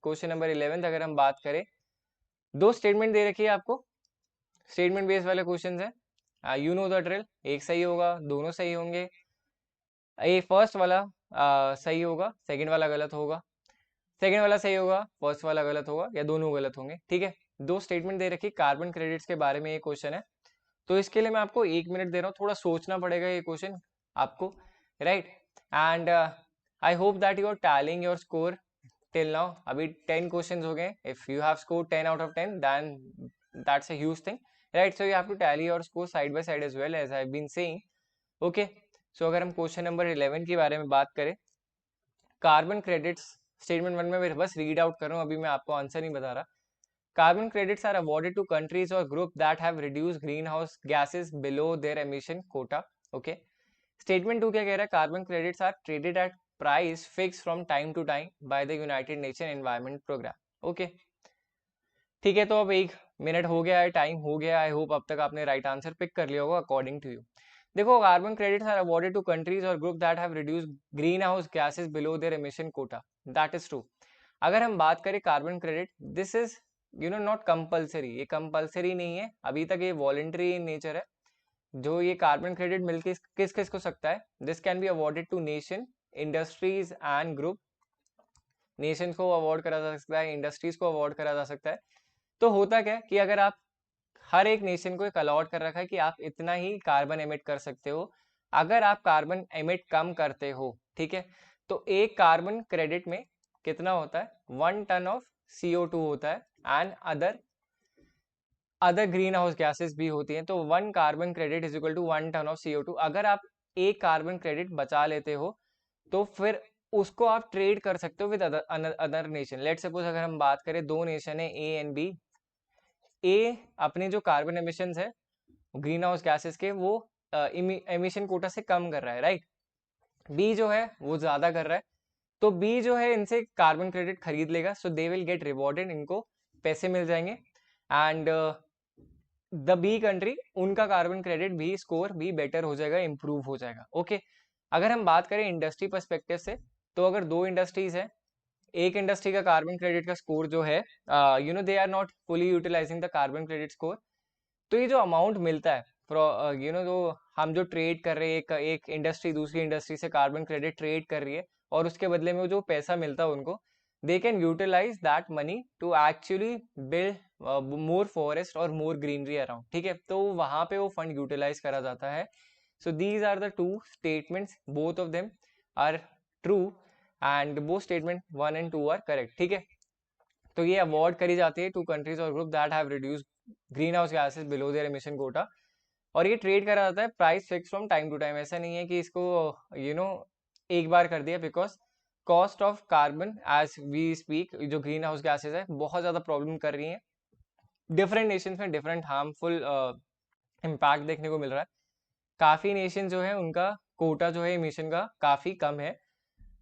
Question number 11 अगर हम बात करें, दो स्टेटमेंट दे रखी है आपको, स्टेटमेंट बेस्ड वाले क्वेश्चन है। यू नो द ड्रिल, एक सही होगा, दोनों सही होंगे। ये फर्स्ट वाला सही होगा, सेकंड वाला गलत होगा, सेकंड वाला सही होगा, फर्स्ट वाला गलत होगा, या दोनों गलत होंगे। ठीक है, दो स्टेटमेंट दे रखी कार्बन क्रेडिट्स के बारे में ये क्वेश्चन है। तो इसके लिए मैं आपको 1 मिनट दे रहा हूँ, थोड़ा सोचना पड़ेगा ये क्वेश्चन आपको, right. And I hope that you are tallying your score till now. अभी 10 क्वेश्चंस हो गए। If you have score 10 out of 10 then that's a huge thing, right. So you have to tally your score side by side as well as I have been saying. Okay, so अगर हम question number 11 के बारे में बात करें, carbon credits statement 1 में मैं बस रीड आउट कर रहा हूँ, अभी मैं आपको आंसर नहीं बता रहा। Carbon credits are awarded to countries और group that have reduced green house gases below their emission quota. Okay, statement 2 क्या कह रहा है, carbon credits are traded at price fix from time to time by the United Nation Environment Programme. Okay, ठीक है, तो अब 1 minute हो गया है, टाइम हो गया। आई होप अब तक आपने राइट आंसर पिक कर लिया होगा अकॉर्डिंग टू यू। देखो, carbon credits are awarded to countries और group that have reduced green house gases below their emission quota, that is true. अगर हम बात करें carbon credit, this is not compulsory, ये कंपल्सरी नहीं है, अभी तक ये वॉलंटरी इन नेचर है। जो ये कार्बन क्रेडिट मिलके किस किस को सकता है, this can be awarded to nation, industries and group. Nation को अवार्ड करा जा सकता है, इंडस्ट्रीज को अवार्ड करा जा सकता है। तो होता क्या है कि अगर आप हर एक नेशन को एक अलॉट कर रखा है कि आप इतना ही कार्बन एमिट कर सकते हो, अगर आप कार्बन एमिट कम करते हो, ठीक है, तो एक कार्बन क्रेडिट में कितना होता है, 1 टन ऑफ CO2 होता है। And other green house gases भी होती हैं। तो 1 carbon credit is equal to 1 ton of CO2। अगर आप एक कार्बन क्रेडिट बचा लेते हो तो फिर उसको आप ट्रेड कर सकते हो with other nation. Let suppose अगर हम बात करें, दो नेशन है A एंड B। ए अपने जो कार्बन एमिशंस है ग्रीन हाउस गैसेस के, वो एमिशन कोटा से कम कर रहा है, राइट। बी जो है वो ज्यादा कर रहा है, तो बी जो है इनसे कार्बन क्रेडिट खरीद लेगा, सो दे विल गेट रिवॉर्डेड, इनको पैसे मिल जाएंगे। एंड द बी कंट्री, उनका कार्बन क्रेडिट भी स्कोर भी बेटर हो जाएगा, इंप्रूव हो जाएगा। ओके, अगर हम बात करें इंडस्ट्री पर्सपेक्टिव से, तो अगर दो इंडस्ट्रीज है, एक इंडस्ट्री का कार्बन क्रेडिट का स्कोर जो है, they are not fully utilising the carbon credit score, तो ये जो अमाउंट मिलता है जो हम जो ट्रेड कर रहे हैं, एक इंडस्ट्री दूसरी इंडस्ट्री से कार्बन क्रेडिट ट्रेड कर रही है, और उसके बदले में जो पैसा मिलता है उनको, they can utilise that money to actually build more forest और मोर ग्रीनरी अराउंड। ठीक है, तो वहां पे वो फंड यूटिलाइज करा जाता है। So these are the two statements, both of them are true and both statement 1 and 2 are correct. ठीक है, तो ये अवॉर्ड करी जाती है टू कंट्रीज और group that have reduced green house gases below their emission quota, और ये ट्रेड करा जाता है price fix from time to time. ऐसा नहीं है कि इसको एक बार कर दिया, because cost of carbon as we speak, जो ग्रीन हाउस गैसेज है बहुत ज्यादा प्रॉब्लम कर रही है, डिफरेंट नेशंस में डिफरेंट हार्मफुल इम्पैक्ट देखने को मिल रहा है। काफी नेशन जो है उनका कोटा जो है एमिशन का काफी कम है,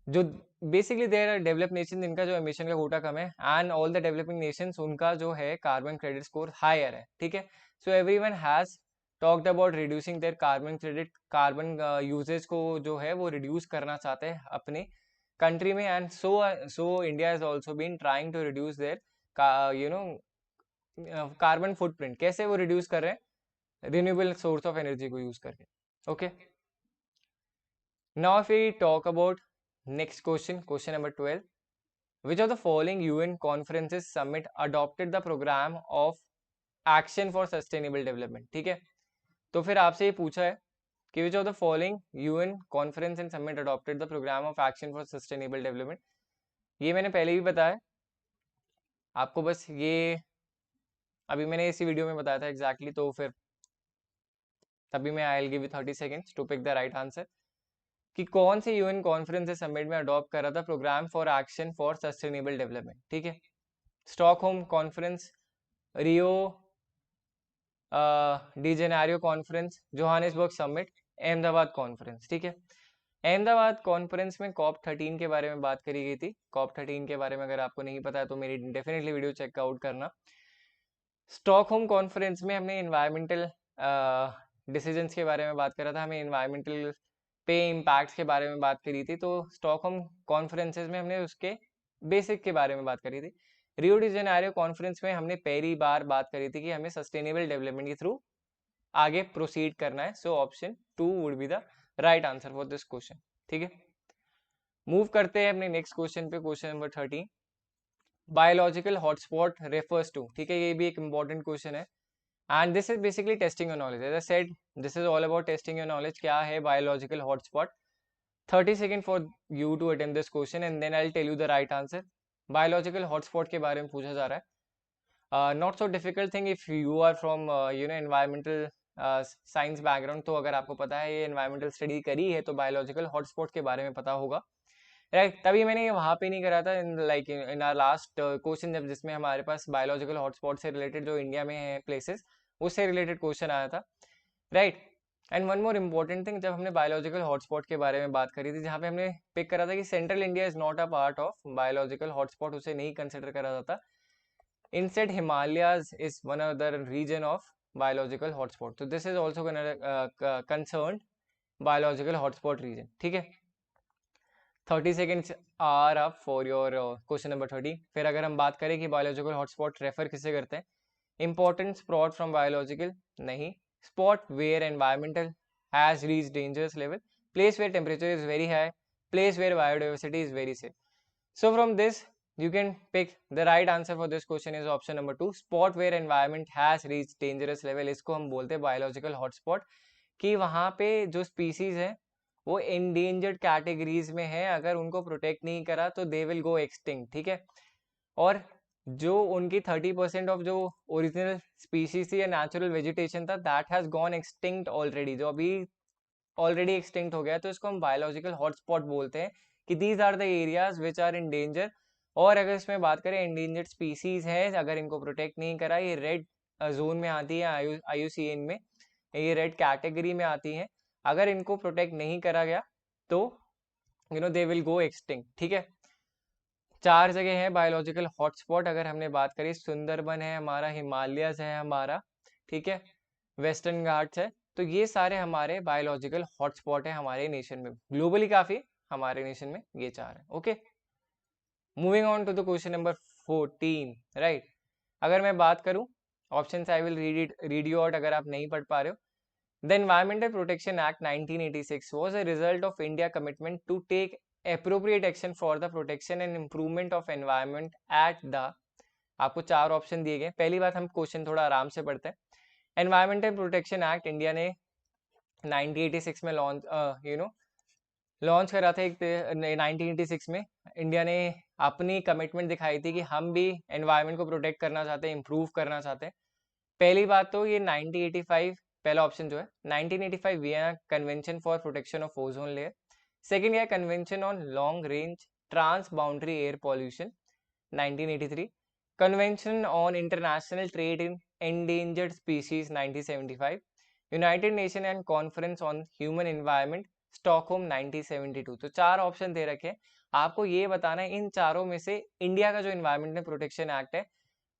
जो basically there are develop nation जिनका जो एमिशन का कोटा कम है, and all the developing nations उनका जो है कार्बन क्रेडिट स्कोर हायर है। ठीक है, so everyone has talked about reducing their carbon credit, carbon usages को जो है वो रिड्यूस करना चाहते हैं अपने कंट्री में, and so India is also been trying to reduce their carbon footprint. कैसे वो रिड्यूस कर रहे हैं, रिन्यूएबल सोर्स ऑफ एनर्जी को यूज करके। Okay, now if we talk about next question, question number 12, which of the following UN conferences summit adopted the program of action for sustainable development। ठीक है, तो फिर आपसे ये पूछा है कि which of the following UN conference and summit adopted the program of action for sustainable development। ये मैंने पहले भी बताया आपको, बस ये अभी मैंने इसी वीडियो में बताया था एग्जैक्टली, तो फिर तभी मैं I will give you 30 seconds to pick the right answer कि कौन से यूएन कॉन्फ्रेंस से समिट में अडॉप्ट करा था programme for action for sustainable development. ठीक है, Stockholm conference, Rio de Janeiro conference, Johannesburg summit, Ahmedabad conference. ठीक है, अहमदाबाद कॉन्फ्रेंस में COP13 के बारे में बात करी गई थी। COP13 के बारे में अगर आपको नहीं पता है तो मेरी डेफिनेटली वीडियो चेकआउट करना। स्टॉकहोम कॉन्फ्रेंस में हमने इन्वायरमेंटल डिसीजंस के बारे में बात करा था, हमें इन्वायरमेंटल पे इम्पैक्ट्स के बारे में बात करी थी। तो स्टॉकहोम कॉन्फ्रेंसेस में हमने उसके बेसिक के बारे में बात करी थी। रियो डी जेनेरियो कॉन्फ्रेंस में हमने पहली बार बात करी थी कि हमें सस्टेनेबल डेवलपमेंट के थ्रू आगे प्रोसीड करना है। So option 2 would be the right answer for this question. ठीक है, मूव करते हैं अपने नेक्स्ट क्वेश्चन पे, question number 13। Biological hotspot refers to, ठीक है, ये भी एक इंपॉर्टेंट क्वेश्चन है and this is basically testing your knowledge. As I said, this is all about testing your knowledge. क्या है biological hotspot? 30 second for you to attempt this question and then I will tell you the right answer. Biological hotspot के बारे में पूछा जा रहा है। Not so difficult thing if you are from you know environmental science background, तो अगर आपको पता है ये एनवायरमेंटल स्टडी करी है तो बायोलॉजिकल हॉटस्पॉट के बारे में पता होगा, राइट। तभी मैंने ये वहाँ पे नहीं करा था in like in are last question, जब जिसमें हमारे पास बायोलॉजिकल हॉटस्पॉट से रिलेटेड जो इंडिया में है प्लेसेस, उससे रिलेटेड क्वेश्चन आया था, right. And one more important thing, जब हमने बायोलॉजिकल हॉटस्पॉट के बारे में बात करी थी, जहाँ पे हमने पिक करा था कि central India is not a part of biological hotspot, उसे नहीं कंसिडर करा जाता। Instead Himalayas is one of the region of biological hotspot, तो this is also concern biological hotspot region. ठीक है, 30 seconds are up for your question number 30। फिर अगर हम बात करें कि बायोलॉजिकल हॉटस्पॉट रेफर किसे करते हैं, इंपॉर्टेंट स्पॉट फ्रॉम बायोलॉजिकल नहीं, spot where environmental has reach dangerous level, place where temperature is very high, place where biodiversity is very safe. So from this you can pick the right answer for this question is option number 2, spot where environment has reached dangerous level। इसको हम बोलते हैं biological hotspot, कि वहाँ पे जो species है वो endangered कैटेगरीज में है, अगर उनको प्रोटेक्ट नहीं करा तो दे विल गो एक्सटिंक्ट। ठीक है, और जो उनकी 30% ऑफ जो ओरिजिनल स्पीसीज थी या नेचुरल वेजिटेशन था, that has gone extinct already, जो अभी ऑलरेडी एक्सटिंक्ट हो गया, तो इसको हम बायोलॉजिकल हॉटस्पॉट बोलते हैं कि these are the areas which are in danger. और अगर इसमें बात करें एंडेंजर्ड स्पीसीज है, अगर इनको प्रोटेक्ट नहीं करा, ये रेड जोन में आती है, IUCN में ये रेड कैटेगरी में आती है, अगर इनको प्रोटेक्ट नहीं करा गया तो you know they will go extinct. ठीक है, 4 जगह है बायोलॉजिकल हॉटस्पॉट, अगर हमने बात करी सुंदरबन है हमारा, हिमालयस है हमारा, ठीक है, वेस्टर्न घाट्स है, तो ये सारे हमारे बायोलॉजिकल हॉटस्पॉट है हमारे नेशन में, ग्लोबली काफी, हमारे नेशन में ये 4 है। Okay, moving on to the question number 14, right. अगर मैं बात करूं options, I will read you out अगर आप नहीं पढ़ पा रहे हो। The environmental protection act 1986 was a result of India commitment to take appropriate action for the protection and improvement of environment at the, आपको 4 ऑप्शन दिए गए। पहली बात, हम क्वेश्चन थोड़ा आराम से पढ़ते हैं। एनवायरमेंटल प्रोटेक्शन एक्ट इंडिया ने 1986 में लॉन्च करा था। एक 1986 में इंडिया ने अपनी कमिटमेंट दिखाई थी कि हम भी एनवायरनमेंट को प्रोटेक्ट करना चाहते हैं, इंप्रूव करना चाहते हैं। पहली बात तो ये 1985, पहला ऑप्शन जो है 1985 Vienna convention for protection of ozone layer. Second है convention on long range trans boundary air pollution 1983, convention on international trade in endangered species 1975, United Nation and conference on human environment Stockholm 1972। तो 4 option दे रखे हैं, आपको ये बताना है इन चारों में से इंडिया का जो एनवायरमेंटल प्रोटेक्शन एक्ट है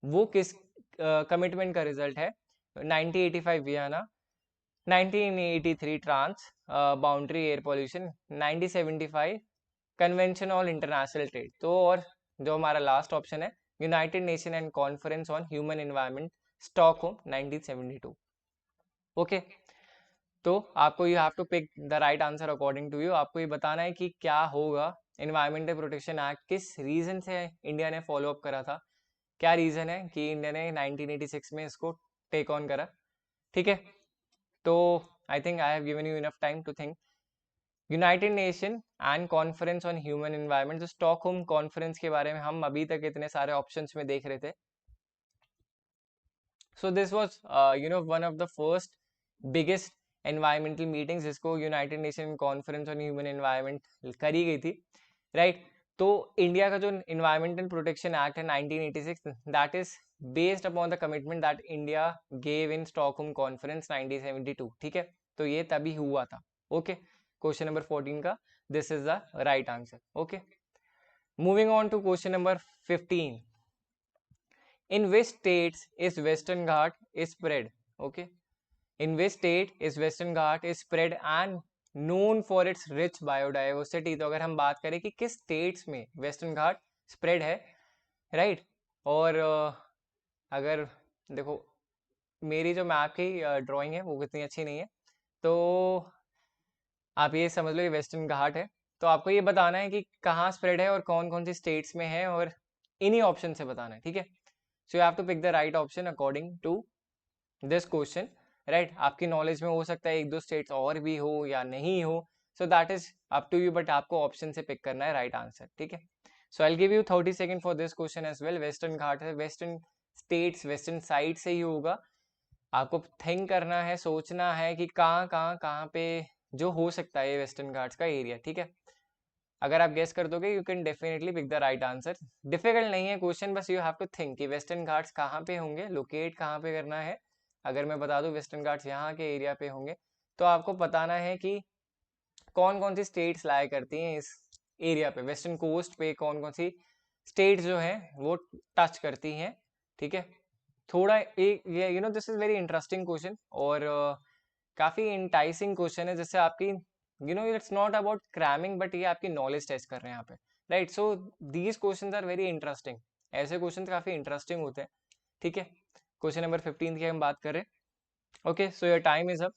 वो किस कमिटमेंट का रिजल्ट है। 1985 Vienna, 1983 trans boundary air pollution, 1975 convention on international trade, तो और जो हमारा लास्ट ऑप्शन है United Nation and conference on human environment Stockholm 1972। Okay, तो आपको you have to pick the right answer according to you. आपको ये बताना है कि क्या होगा, एनवायरमेंटल प्रोटेक्शन एक्ट किस रीजन से इंडिया ने फॉलो अप करा था, क्या रीजन है कि इंडिया ने 1986 में इसको टेक ऑन करा। ठीक है, तो I think I have given you enough time to think. United Nation and conference on human environment, जो स्टॉकहोम कॉन्फ्रेंस के बारे में हम अभी तक इतने सारे ऑप्शंस में देख रहे थे। So this was one of the first biggest environmental meetings जिसको United Nation conference on human environment करी गई थी, राइट। तो इंडिया का जो एनवायरमेंटल प्रोटेक्शन एक्ट है 1986, that is based upon the commitment that India gave in Stockholm conference 1972। ठीक है, तो ये तभी हुआ था। ओके, क्वेश्चन नंबर 14 का this is the right answer. Okay, moving on to question number 15, in which states is Western Ghat is spread? Okay, in which state is Western Ghat is spread and known for its rich biodiversity? तो अगर हम बात करें कि किस states में western घाट spread है, right. और अगर देखो मेरी जो मैप की ड्राइंग है वो इतनी अच्छी नहीं है, तो आप ये समझ लो ये वेस्टर्न घाट है। तो आपको ये बताना है कि कहाँ स्प्रेड है और कौन कौन सी स्टेट्स में है, और इन्हीं ऑप्शन से बताना है, ठीक है। So you have to pick the right option according to this question, right. आपकी नॉलेज में हो सकता है एक दो स्टेट्स और भी हो या नहीं हो, so that is up to you, but आपको ऑप्शन से पिक करना है राइट आंसर, ठीक है। So I give you 30 second for this question as well. Western Ghat है, वेस्टर्न स्टेट्स वेस्टर्न साइड से ही होगा। आपको थिंक करना है, सोचना है कि कहाँ कहाँ कहाँ पे जो हो सकता है वेस्टर्न घाट्स का एरिया, ठीक है। अगर आप गेस कर दोगे you can definitely pick the right answer. Difficult नहीं है क्वेश्चन, बस यू हैव टू थिंक कि वेस्टर्न घाट्स कहाँ पे होंगे, लोकेट कहाँ पे करना है। अगर मैं बता दूं वेस्टर्न घाट्स यहाँ के एरिया पे होंगे, तो आपको बताना है कि कौन कौन सी स्टेट्स लाया करती हैं इस एरिया पे, वेस्टर्न कोस्ट पे कौन कौन सी स्टेट्स जो है वो टच करती हैं, ठीक है। थोड़ा एक ये this is very interesting question, और काफी इंटाइसिंग क्वेश्चन है, जिससे आपकी it's not about cramming, but ये आपकी नॉलेज टेस्ट कर रहे हैं यहाँ पे, right. So these questions are very interesting, ऐसे क्वेश्चंस काफी इंटरेस्टिंग होते हैं, ठीक है। क्वेश्चन नंबर 15 की हम बात करें, okay. So your time is up.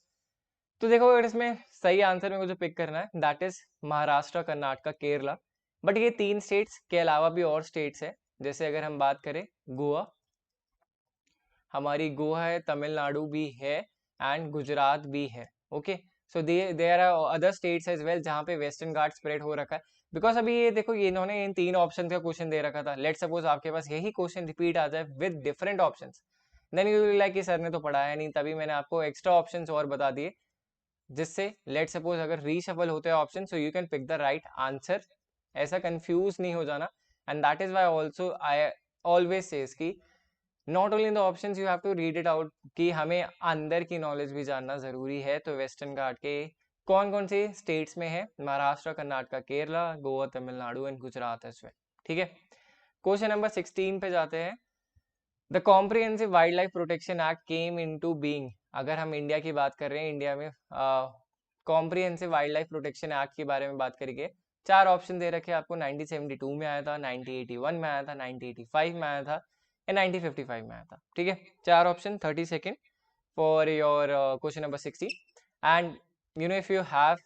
तो देखो अगर इसमें सही आंसर मेरे को जो पिक करना है that is Maharashtra, Karnataka, Kerala. But ये तीन स्टेट्स के अलावा भी और स्टेट्स है, जैसे अगर हम बात करें गोवा, हमारी गोवा है, तमिलनाडु भी है, एंड गुजरात भी है, okay. So there are other states as well जहाँ पे वेस्टर्न घाट स्प्रेड हो रखा है। बिकॉज अभी ये देखो ये इन्होंने इन तीन ऑप्शन का क्वेश्चन दे रखा था, लेट सपोज आपके पास यही क्वेश्चन रिपीट आ जाए with different option, then you will like कि सर ने तो पढ़ाया नहीं, तभी मैंने आपको एक्स्ट्रा ऑप्शन और बता दिए, जिससे लेट सपोज अगर रीशफल होते हैं option, so you can pick the right answer, ऐसा कंफ्यूज नहीं हो जाना। And that is why also I always says कि not only the options you have to read it out, कि हमें अंदर की नॉलेज भी जानना जरूरी है। तो वेस्टर्न घाट के कौन कौन से स्टेट्स में है, Maharashtra, Karnataka, Kerala, Goa, Tamil Nadu and Gujarat as well, ठीक है। क्वेश्चन नंबर 16 पे जाते हैं। The comprehensive wild life protection act came into being. अगर हम इंडिया की बात कर रहे हैं, इंडिया में comprehensive wild life protection act के बारे में बात करेंगे, चार ऑप्शन दे रखे हैं आपको। 1972 में आया था, 1981 में आया था, 1985 में आया था, या 1955 में आया था, ठीक है। चार option, 30 second for your question number 60। And if you have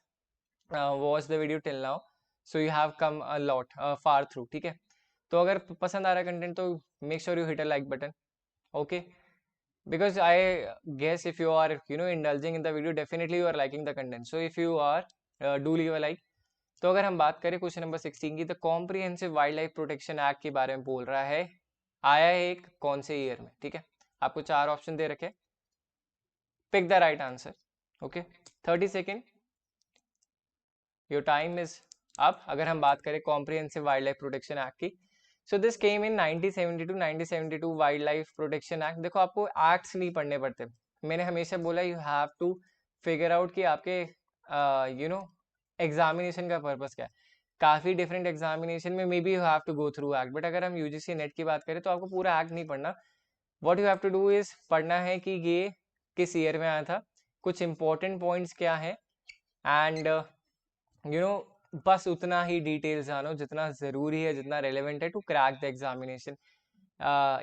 watch the video till now, so you have come a lot far through, ठीक है। तो अगर पसंद आ रहा है कंटेंट, तो make sure you hit a like button, okay, because I guess if you are indulging in the video, definitely you are liking the content, so if you are do leave a like। तो अगर हम बात करें question number 16 की, तो comprehensive wild life protection act के बारे में बोल रहा है, आया है एक कौन से ईयर में, ठीक है। आपको चार ऑप्शन दे रखे, pick the right answer, okay. 30 second, your time is up. अगर हम बात करें comprehensive wild life protection act की, so this came in 1972 wild life protection act. देखो आपको एक्ट्स नहीं पढ़ने पड़ते, मैंने हमेशा बोला you have to figure out कि आपके एग्जामिनेशन का पर्पस क्या है। काफी डिफरेंट एग्जामिनेशन में may be you have to go through act, but अगर हम यूजीसी नेट की बात करें तो आपको पूरा एक्ट नहीं पढ़ना। What you have to do is पढ़ना है कि ये किस ईयर में आया था, कुछ इंपॉर्टेंट पॉइंट्स क्या है, एंड बस उतना ही डिटेल जानो जितना जरूरी है, जितना रेलेवेंट है to crack the examination.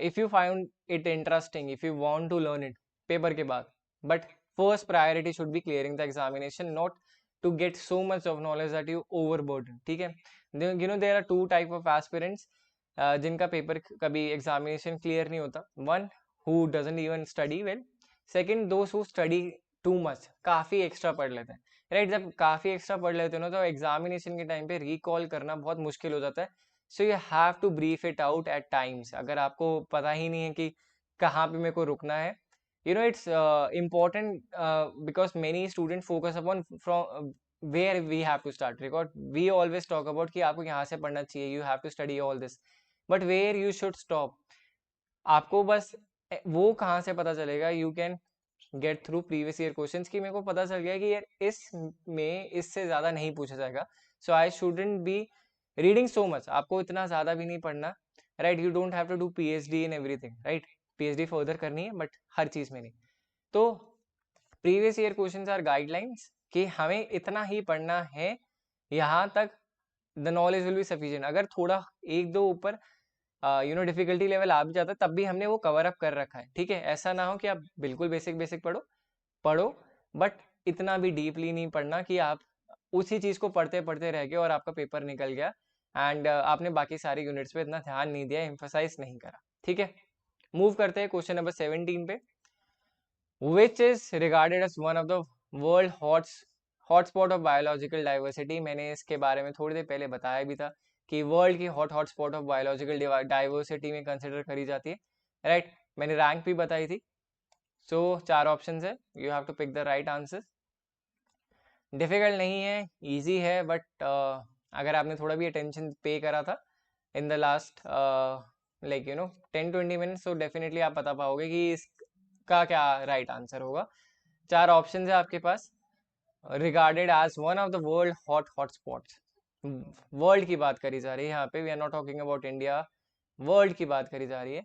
If you find it interesting, if you want to learn it paper के बाद, but first priority should be clearing the examination, not to get so much of knowledge that you overburden, ठीक है। There are two type of aspirants जिनका paper कभी examination clear नहीं होता। One who doesn't even study well, second those who study too much, काफी extra पढ़ लेते हैं, राइट। जब काफी एक्स्ट्रा पढ़ लेते हो ना, तो एग्जामिनेशन के टाइम पे रिकॉल करना बहुत मुश्किल हो जाता है। So you have to brief it out at times. अगर आपको पता ही नहीं है कि कहाँ पे मेरे को रुकना है, it's important because many students focus upon from where we have to start record, we always talk about कि आपको यहाँ से पढ़ना चाहिए, you have to study all this, but where you should stop, आपको बस वो कहाँ से पता चलेगा, you can get through previous year questions, कि मेरे को पता चल गया कि यार इसमें इससे ज्यादा नहीं पूछा जाएगा, so I shouldn't be reading so much. आपको इतना ज्यादा भी नहीं पढ़ना, right. You don't have to do PhD in everything, right. PhD further करनी है बट हर चीज में नहीं। तो previous year questions are guidelines कि हमें इतना ही पढ़ना है, यहाँ तक the knowledge will be sufficient. अगर थोड़ा एक दो ऊपर डिफिकल्टी लेवल आ भी जाता है तब भी हमने वो कवर अप कर रखा है, ठीक है। ऐसा ना हो कि आप बिल्कुल बेसिक बेसिक पढ़ो पढ़ो बट इतना भी डीपली नहीं पढ़ना कि आप उसी चीज को पढ़ते पढ़ते रह गए और आपका पेपर निकल गया एंड आपने बाकी सारी यूनिट्स पे इतना ध्यान नहीं दिया, एम्फसाइज नहीं करा, ठीक है। मूव करते हैं क्वेश्चन नंबर 17 पे। Which is regarded as one of the world hotspot of biological diversity. मैंने इसके बारे में थोड़ी देर पहले बताया भी था कि वर्ल्ड की हॉटस्पॉट ऑफ बायोलॉजिकल डाइवर्सिटी में कंसिडर करी जाती है, राइट। मैंने रैंक भी बताई थी। सो 4 ऑप्शंस है, you have to pick the right answer. Difficult नहीं है, इजी है, बट अगर आपने थोड़ा भी अटेंशन पे करा था इन द लास्ट 10-20 मिनट्स तो डेफिनेटली आप बता पाओगे कि इसका क्या राइट आंसर होगा। 4 ऑप्शन है आपके पास। Regarded as one of the world hotspots, world की बात करी जा रही है यहाँ पे, we are not talking about India, world की बात करी जा रही है।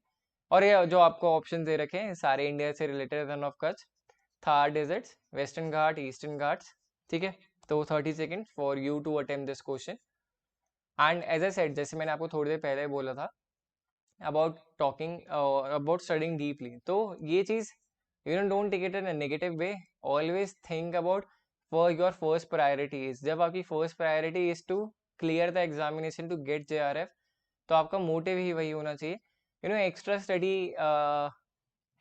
और ये जो आपको ऑप्शन दे रखे हैं सारे इंडिया से related, Rann of Kutch, Thar deserts, Western Ghat, Eastern Ghats, ठीक है। तो 30 second for you to attempt this question. And as I said, जैसे मैंने आपको थोड़ी देर पहले बोला था about talking about studying deeply, तो ये चीज don't take it in a negative way, always think about for your first priority is, जब आपकी first priority is to clear the examination to get JRF, तो आपका मोटिव ही वही होना चाहिए। एक्स्ट्रा स्टडी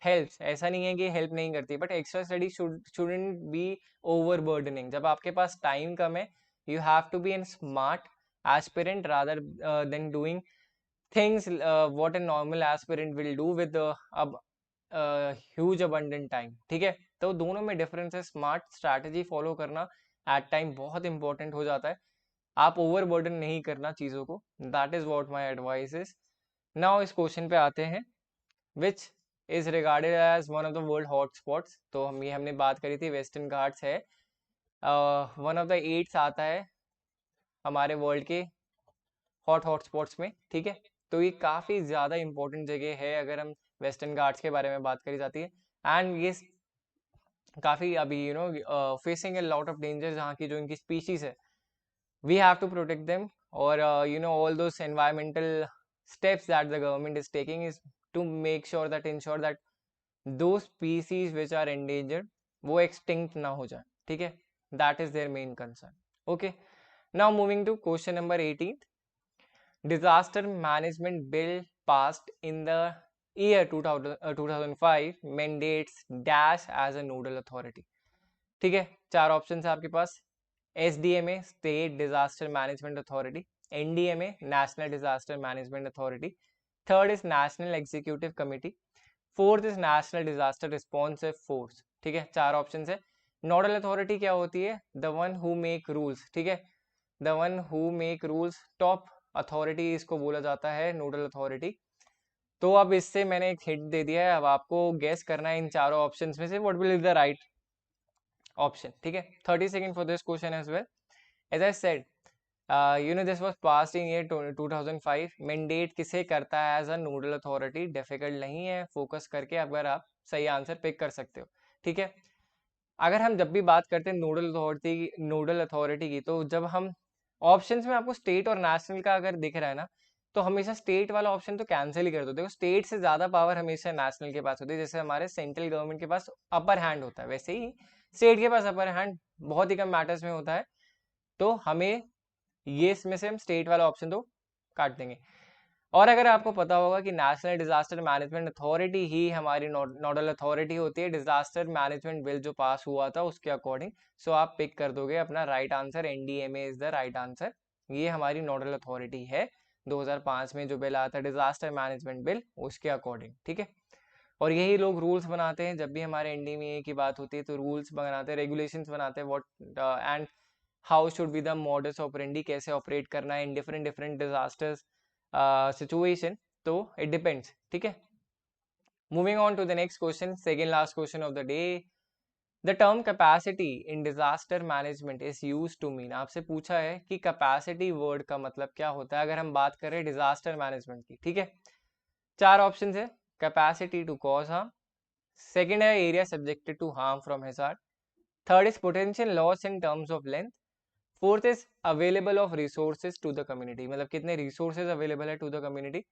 हेल्प्स, ऐसा नहीं है कि हेल्प नहीं करती, but extra study shouldn't be overburdening. जब आपके पास टाइम कम है, you have to be an smart aspirant rather than doing things what a normal aspirant will do with huge abundant time, ठीक है। तो दोनों में डिफरेंस है। स्मार्ट स्ट्रैटेजी फॉलो करना एट टाइम बहुत इंपॉर्टेंट हो जाता है, आप ओवरबर्डन नहीं करना चीज़ों को, that is what my advice is. Now इस क्वेश्चन पे आते हैं, which is regarded as one of the world hotspots. तो हमने बात करी थी वेस्टर्न घाट्स है, वन ऑफ द 8 आता है हमारे वर्ल्ड के हॉटस्पॉट्स में, ठीक है। तो ये काफ़ी ज़्यादा इंपॉर्टेंट जगह है अगर हम वेस्टर्न घाट्स के बारे में बात करी जाती है। एंड ये काफ़ी अभी facing a lot of danger, जहाँ की जो इनकी स्पीशीज है, we have to protect them. और all those environmental steps that the government is taking is to make sure that ensure that those species which are endangered वो extinct ना हो जाए, ठीक है। that is their main concern. Okay, now moving to question number 18. Disaster management bill passed in the year 2005 mandates dash as a nodal authority, ठीक है। 4 option है आपके पास। SDMA state disaster management authority, NDMA national disaster management authority, third is national executive committee, fourth is national disaster responsive force, ठीक है। 4 option है। Nodal authority क्या होती है? The one who make rules, ठीक है, the one who make rules, top authority इसको बोला जाता है नोडल अथॉरिटी। तो अब इससे मैंने एक हिंट दे दिया है, अब आपको गेस करना है इन चारों ऑप्शंस में से what will be the right option, ठीक है। 30 second for this question as well. As I said, this was passed in year 2005। Mandate किसे करता है as a nodal authority? Difficult नहीं है, फोकस करके अगर आप सही आंसर पिक कर सकते हो, ठीक है। अगर हम जब भी बात करते हैं नोडल अथॉरिटी की, तो जब हम ऑप्शंस में आपको स्टेट और नेशनल का अगर दिख रहा है ना, तो हमेशा स्टेट वाला ऑप्शन तो कैंसिल ही कर दो। देखो, स्टेट से ज्यादा पावर हमेशा नेशनल के पास होती है। जैसे हमारे सेंट्रल गवर्नमेंट के पास अपर हैंड होता है, वैसे ही स्टेट के पास अपर हैंड बहुत ही कम मैटर्स में होता है। तो हमें ये इसमें से हम स्टेट वाला ऑप्शन तो काट देंगे। और अगर आपको पता होगा कि नेशनल डिजास्टर मैनेजमेंट अथॉरिटी ही हमारी नोडल अथॉरिटी होती है डिजास्टर मैनेजमेंट बिल जो पास हुआ था उसके अकॉर्डिंग, सो आप पिक कर दोगे अपना right answer. NDMA is the right answer, ये हमारी नोडल अथॉरिटी है। 2005 में जो बिल आया था डिजास्टर मैनेजमेंट बिल, उसके अकॉर्डिंग, ठीक है। और यही लोग रूल्स बनाते हैं, जब भी हमारे NDMA की बात होती है तो रूल्स बनाते हैं, रेगुलेशंस बनाते हैं, what and how should be the modus operandi, कैसे ऑपरेट करना है इन डिफरेंट डिजास्टर्स सिचुएशन। तो इट डिपेंड्स, ठीक है। Moving on to the next question, second last question of the day. The term capacity in disaster management is use to mean, आपसे पूछा है कि कैपेसिटी वर्ड का मतलब क्या होता है अगर हम बात करें डिजास्टर मैनेजमेंट की, ठीक है। 4 ऑप्शन है। Capacity to cause harm, second है area subjected to harm from hazard, third is potential loss in terms of length, fourth is available of resources to the community, मतलब कितने रिसोर्सेज अवेलेबल है to the community.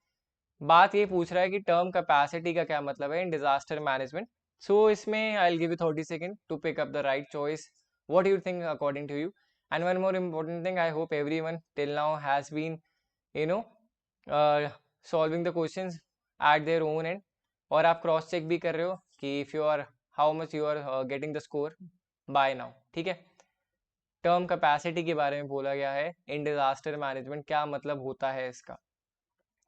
बात ये पूछ रहा है कि टर्म कैपेसिटी का क्या मतलब है इन डिजास्टर मैनेजमेंट। सो इसमें I will give you 30 second to pick up the right choice, what you think according to you. And one more important thing, I hope everyone till now has been you know solving the questions at their own end, और आप cross check भी कर रहे हो कि if you are how much you are getting the score by now, ठीक है। Term capacity के बारे में बोला गया है इन डिजास्टर मैनेजमेंट, क्या मतलब होता है इसका।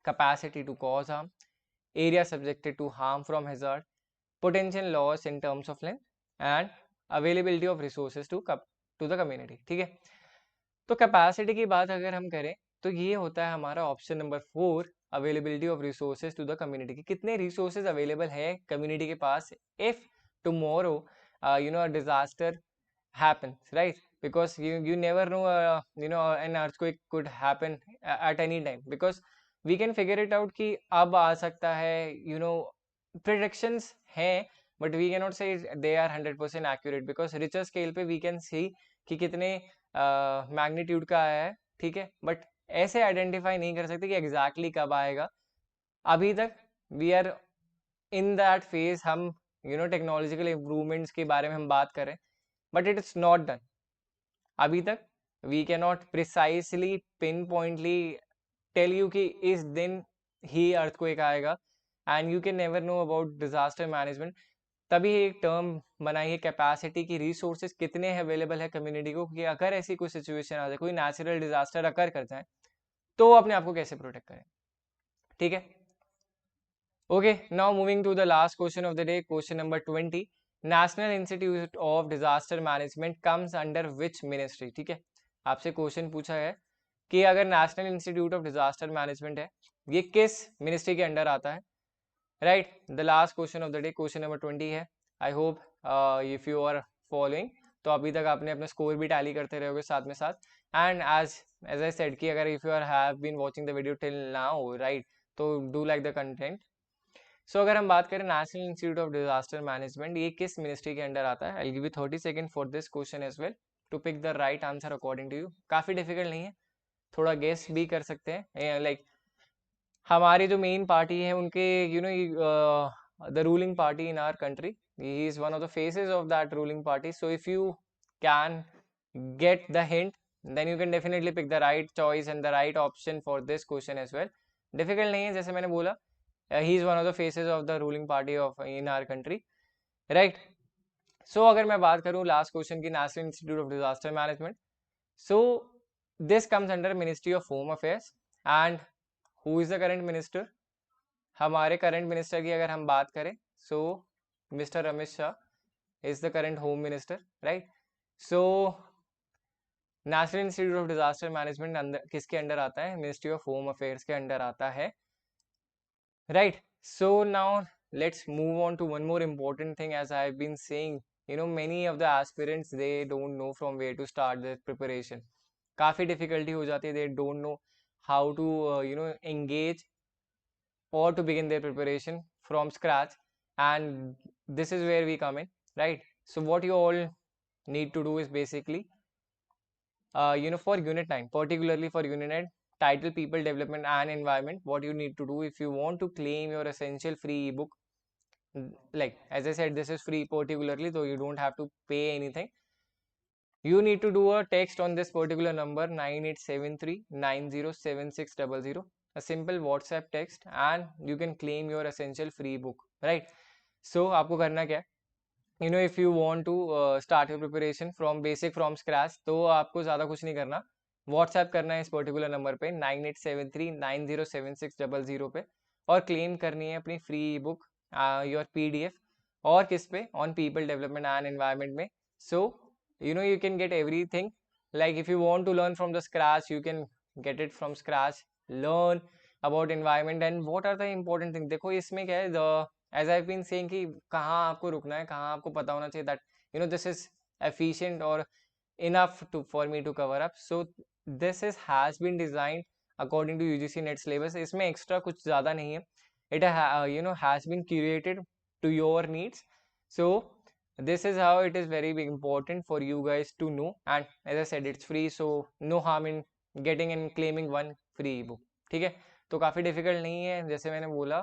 capacity to cause harm, area subjected to harm from hazard, potential loss in terms of length and availability of resources to the community, ठीक है। तो कैपेसिटी की बात अगर हम करें तो ये होता है हमारा option number 4, availability of resources to the community, की कितने रिसोर्सेज अवेलेबल है कम्युनिटी के पास if tomorrow disaster happens, right? Because you never know, an earthquake could happen at any time, because we can figure it out कि अब आ सकता है, predictions हैं, but we cannot say they are 100% accurate, because richer scale पे we can see कि कितने magnitude का आया है, ठीक है, बट ऐसे आइडेंटिफाई नहीं कर सकते कि एग्जैक्टली कब आएगा। अभी तक we are in that phase, हम टेक्नोलॉजिकल इम्प्रूवमेंट्स के बारे में हम बात करें, but it is not done अभी तक। We can not precisely pin pointly tell you कि इस दिन ही अर्थक्वेक आएगा, and you can never know about disaster management. तभी एक टर्म बनाई है कैपेसिटी की, रिसोर्सेज कितने अवेलेबल है कम्युनिटी को, कि अगर ऐसी कोई सिचुएशन आ जाए, कोई नेचुरल डिजास्टर अकर कर जाए, तो अपने आप को कैसे प्रोटेक्ट करें, ठीक है। Okay, now moving to the last question of the day, question number 20। National institute of disaster management comes under which ministry, ठीक है। आपसे क्वेश्चन पूछा है कि अगर national institute of disaster management है, ये किस मिनिस्ट्री के अंडर आता है, right. The last question of the day, question number 20 है। I hope if you are following, तो अभी तक आपने अपना स्कोर भी टैली करते रहोगे साथ में साथ। एंड एज आई सेड कि अगर if you are have been watching the video till now, right, तो do like the content. So अगर हम बात करें national institute of disaster management, ये किस मिनिस्ट्री के अंडर आता है। I will give you 30 second for this question as well to pick the right answer according to you. काफी डिफिकल्ट नहीं है, थोड़ा गेस भी कर सकते हैं। लाइक हमारी जो मेन पार्टी है उनके the ruling party in our country, he is one of the faces of that ruling party. So if you can get the hint, then you can definitely pick the right choice and the right option for this question as well. Difficult नहीं है, जैसे मैंने बोला, he is one of the faces of the ruling party of in our country, right? So अगर मैं बात करूँ last question की, national institute of disaster management, so this comes under Ministry of Home Affairs and who is the current minister? हमारे current minister की अगर हम बात करें, so mister Amit Shah is the current home minister, right. So national institute of disaster management अंदर किसके under आता है, मिनिस्ट्री ऑफ होम अफेयर्स के अंडर आता है, right? So now let's move on to one more important thing. As I've been saying, many of the aspirants, they don't know from where to start their preparation. काफी difficulty हो जाती है, they don't know how to engage or to begin their preparation from scratch, and this is where we come in, right? So what you all need to do is basically for unit 9, particularly for unit 9 title people development and environment, what you need to do if you want to claim your essential free ebook, like as I said, this is free particularly, so you don't have to pay anything. You need to do a text on this particular number 9873907600, a simple WhatsApp text, and you can claim your essential free book, right? So आपको करना क्या है, if you want to start your preparation from basic from scratch, तो आपको ज़्यादा कुछ नहीं करना, व्हाट्सएप करना है इस पर्टिकुलर नंबर पे 9873907600 पे, और क्लेम करनी है अपनी फ्री बुक योर PDF, और किस पे, on people development and environment में। सो you can get everything, like if you want to learn from the scratch, you can get it from scratch, learn about environment and what are the important things। देखो इसमें क्या है, as I've been saying कि कहाँ आपको रुकना है, कहाँ आपको पता होना चाहिए, that this is efficient or enough for me to cover up. So this has been designed according to UGC NET syllabus, इसमें extra कुछ ज़्यादा नहीं है, it has been curated to your needs. So this is how it is very big important for you guys to know, and as I said it's free, so no harm in getting and claiming one free ebook. ठीक है, तो काफ़ी difficult नहीं है, जैसे मैंने बोला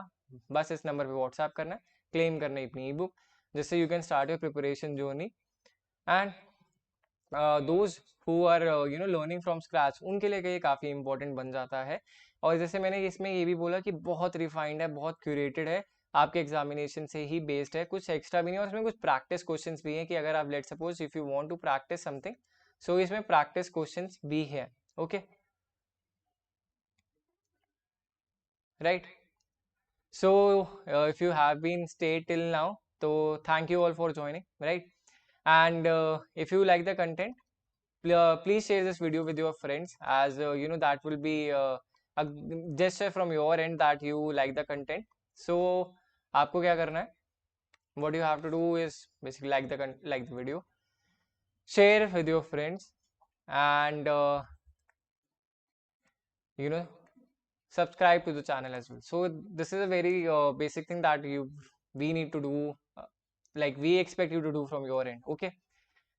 बस इस नंबर पे व्हाट्सएप करना है, क्लेम करना है अपनी ई बुक, जिससे you can start your preparation journey. And those who are learning from scratch, उनके लिए ये काफ़ी इंपॉर्टेंट बन जाता है। और जैसे मैंने इसमें ये भी बोला कि बहुत रिफाइंड है, बहुत क्यूरेटेड है, आपके एग्जामिनेशन से ही बेस्ड है, कुछ एक्स्ट्रा भी नहीं है। और इसमें कुछ प्रैक्टिस क्वेश्चंस भी हैं कि अगर आप let suppose if you want to practice something, so इसमें प्रैक्टिस क्वेश्चंस भी है। Okay, right. So, if you have been stayed till now, so thank you all for joining, right? And if you like the content, please share this video with your friends, as that will be a gesture from your end that you like the content. So, आपको क्या करना है? What you have to do is basically like the video, share with your friends, and you know subscribe to the channel as well. So this is a very basic thing that we need to do, like we expect you to do from your end. Okay,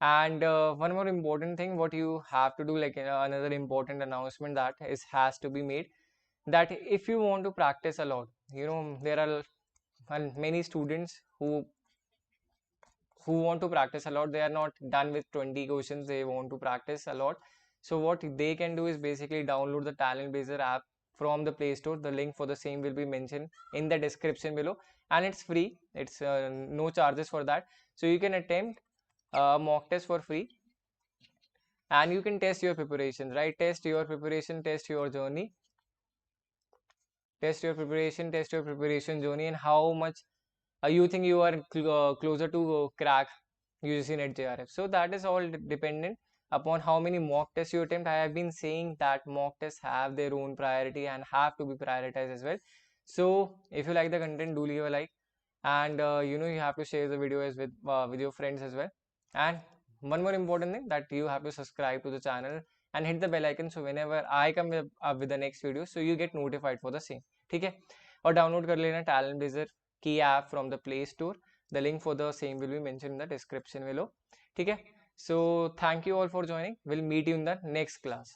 and one more important thing what you have to do, like another important announcement that has to be made, that if you want to practice a lot, there are many students who want to practice a lot, they are not done with 20 questions, they want to practice a lot. So what they can do is basically download the Talent Bazer app from the Play Store. The link for the same will be mentioned in the description below, and it's free, it's no charges for that. So you can attempt mock test for free, and you can test your preparation, right? Test your preparation, test your journey, test your preparation journey, and how much you think you are closer to crack UGC NET JRF. So that is all dependent upon how many mock tests you attempt. I have been saying that mock tests have their own priority and have to be prioritized as well. So if you like the content, do leave a like, and you have to share the video with your friends as well. And one more important thing, that you have to subscribe to the channel and hit the bell icon, so whenever I come up with the next video, so you get notified for the same. ठीक है, और download कर लेना Talent Bazer की app from the Play Store. The link for the same will be mentioned in the description below. ठीक है, so thank you all for joining. We'll meet you in the next class.